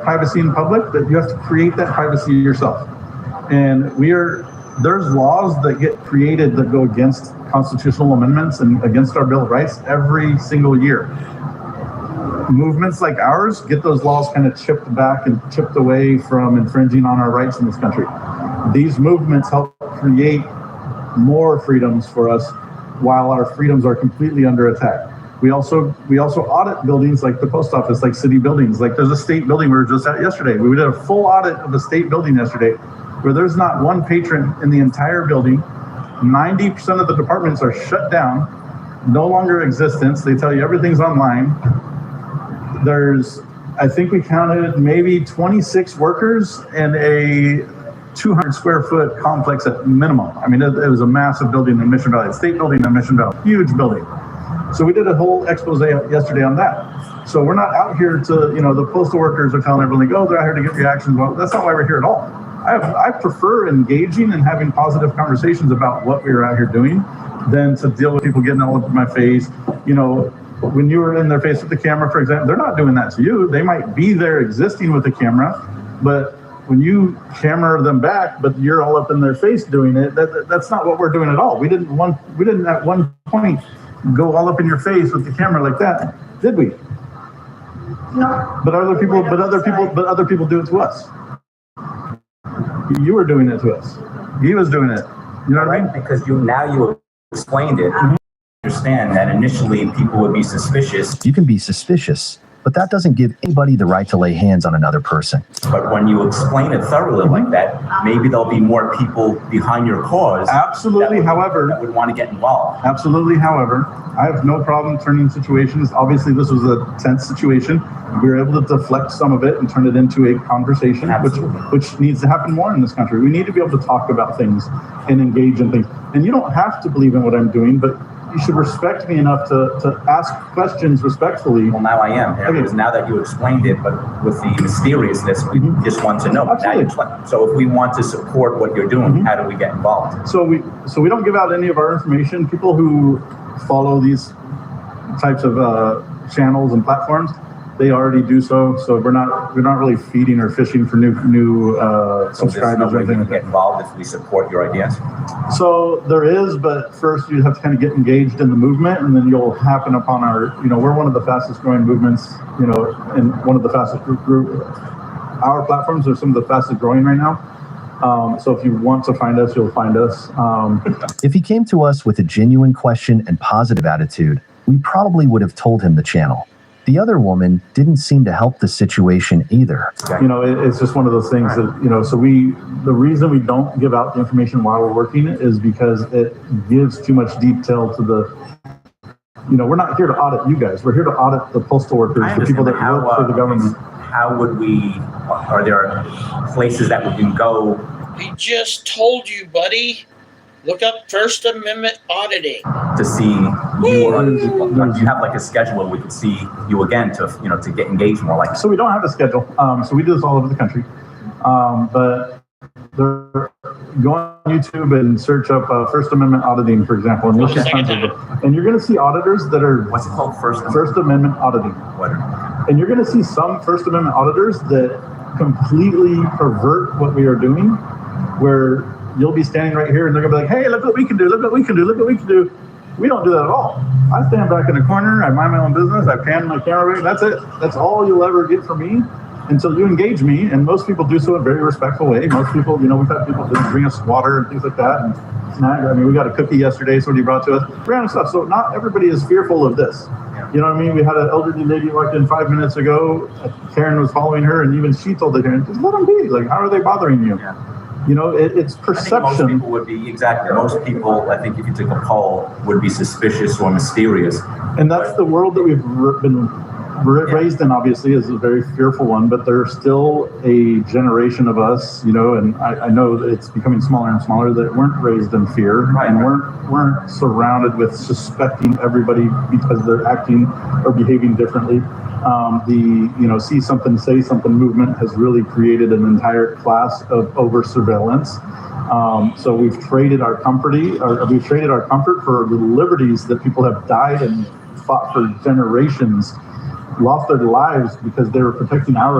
privacy in public, that you have to create that privacy yourself. And there's laws that get created that go against constitutional amendments and against our Bill of Rights every single year. Movements like ours get those laws kind of chipped back and chipped away from infringing on our rights in this country. These movements help create more freedoms for us while our freedoms are completely under attack. We also audit buildings like the post office, like city buildings. Like there's a state building we were just at yesterday. We did a full audit of a state building yesterday where there's not one patron in the entire building. 90% of the departments are shut down, no longer existence. They tell you everything's online. I think we counted maybe 26 workers in a 200 square foot complex at minimum. I mean, it was a massive building in Mission Valley, a state building in Mission Valley, huge building. So we did a whole expose yesterday on that. So we're not out here to, the postal workers are telling everyone, they're out here to get reactions. Well, that's not why we're here at all. I prefer engaging and having positive conversations about what we're out here doing than to deal with people getting all up in my face. When you were in their face with the camera, for example, they're not doing that to you. They might be there existing with the camera, but when you camera them back, but you're all up in their face doing it, that's not what we're doing at all. We didn't at one point go all up in your face with the camera like that, did we? No. But other people do it to us. You were doing it to us. He was doing it. You know what I mean? Because you explained it. Mm-hmm. Understand that initially people would be suspicious. You can be suspicious, but that doesn't give anybody the right to lay hands on another person. But when you explain it thoroughly like that, maybe there'll be more people behind your cause. Absolutely. That would want to get involved. Absolutely. However, I have no problem turning situations. Obviously, this was a tense situation. We were able to deflect some of it and turn it into a conversation, which needs to happen more in this country. We need to be able to talk about things and engage in things. And you don't have to believe in what I'm doing, but you should respect me enough to ask questions respectfully. Well, now I am. Because now that you explained it, but with the mysteriousness, we just want to know. So if we want to support what you're doing, how do we get involved? So we don't give out any of our information. People who follow these types of channels and platforms, they already do so. So we're not really feeding or fishing for new subscribers or anything like that. Get involved if we support your ideas. So there is, but first you have to kind of get engaged in the movement, and then you'll happen upon our. We're one of the fastest growing movements. And one of the fastest group. Our platforms are some of the fastest growing right now. So if you want to find us, you'll find us. If he came to us with a genuine question and positive attitude, we probably would have told him the channel. The other woman didn't seem to help the situation either. It's just one of those things that, so the reason we don't give out the information while we're working is because it gives too much detail to we're not here to audit you guys. We're here to audit the postal workers, the people that work for the government. How would are there places that we can go? We just told you, buddy. Look up First Amendment auditing. To see you have like a schedule where we could see you again to get engaged more like. So we don't have a schedule. So we do this all over the country. But go on YouTube and search up First Amendment auditing, for example, and you'll see tons of them. And you're going to see auditors that are what's it called? First Amendment auditing. What? And you're going to see some First Amendment auditors that completely pervert what we are doing, where you'll be standing right here and they're going to be like, hey, look what we can do, look what we can do, look what we can do. We don't do that at all. I stand back in the corner, I mind my own business, I pan my camera, that's it. That's all you'll ever get from me until you engage me. And most people do so in a very respectful way. Most people, we've had people bring us water and things like that. And snack. I mean, we got a cookie yesterday, somebody brought to us, random stuff. So not everybody is fearful of this. You know what I mean? We had an elderly lady walked in 5 minutes ago. Karen was following her, and even she told the Karen, just let them be. Like, how are they bothering you? Yeah. It's perception. I think most people would be, exactly. Most people, I think if you took a poll, would be suspicious or mysterious. And that's the world that we've been raised in, obviously, is a very fearful one, but there's still a generation of us, and I know that it's becoming smaller and smaller, that weren't raised in fear and weren't surrounded with suspecting everybody because they're acting or behaving differently. See something, say something movement has really created an entire class of over surveillance. So we've traded our comfort for the liberties that people have died and fought for generations, lost their lives because they were protecting our